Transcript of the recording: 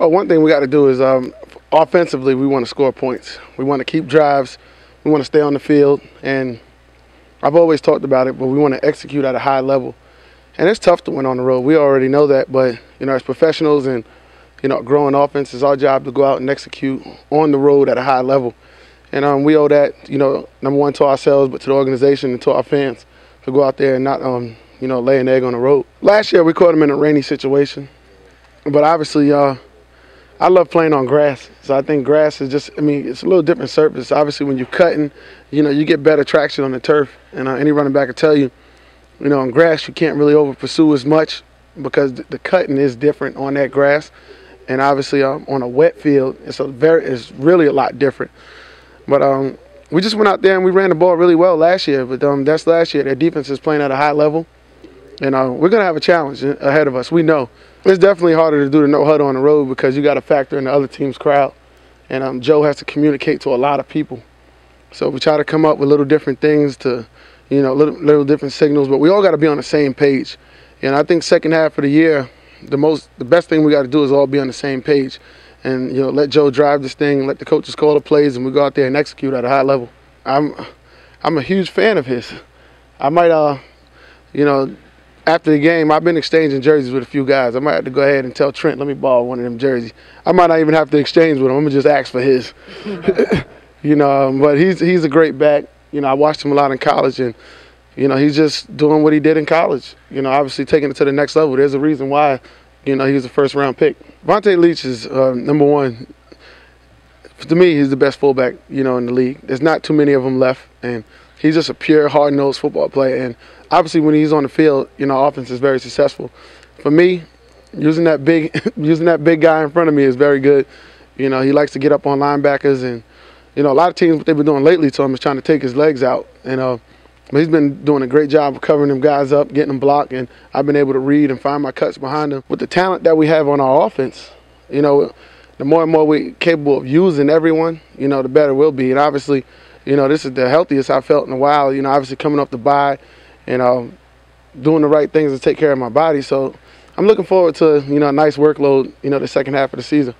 Oh, one thing we got to do is offensively, we want to score points. We want to keep drives. We want to stay on the field. And I've always talked about it, but we want to execute at a high level. And it's tough to win on the road. We already know that. But, as professionals and, growing offense, it's our job to go out and execute on the road at a high level. And we owe that, number one, to ourselves, but to the organization and to our fans to go out there and not, lay an egg on the road. Last year, we caught them in a rainy situation. But obviously, I love playing on grass. So I think grass is just, it's a little different surface. Obviously, when you're cutting, you get better traction on the turf. And any running back will tell you, on grass, you can't really over-pursue as much because the cutting is different on that grass. And obviously, on a wet field, it's really a lot different. But we just went out there and we ran the ball really well last year. But that's last year. Their defense is playing at a high level. And we're going to have a challenge ahead of us. We know. It's definitely harder to do the no-huddle on the road because you got to factor in the other team's crowd. And Joe has to communicate to a lot of people. So we try to come up with little different things to, little different signals. But we all got to be on the same page. And I think second half of the year, the best thing we got to do is all be on the same page. And, let Joe drive this thing, let the coaches call the plays, and we go out there and execute at a high level. I'm a huge fan of his. I might, after the game, I've been exchanging jerseys with a few guys. I might have to go ahead and tell Trent, let me borrow one of them jerseys. I might not even have to exchange with him. I'm going to just ask for his. But he's a great back. I watched him a lot in college, and, he's just doing what he did in college. Obviously taking it to the next level. There's a reason why, he was a first-round pick. Vontae Leach is, number one, to me, he's the best fullback, in the league. There's not too many of them left, and he's just a pure, hard-nosed football player. And obviously, when he's on the field, offense is very successful. For me, using that big guy in front of me is very good. He likes to get up on linebackers, and a lot of teams, what they've been doing lately to him is trying to take his legs out. And but he's been doing a great job of covering them guys up, getting them blocked, and I've been able to read and find my cuts behind them. With the talent that we have on our offense, the more and more we're capable of using everyone, the better we'll be. And obviously, this is the healthiest I've felt in a while. Obviously coming off the bye and doing the right things to take care of my body. So I'm looking forward to, a nice workload, the second half of the season.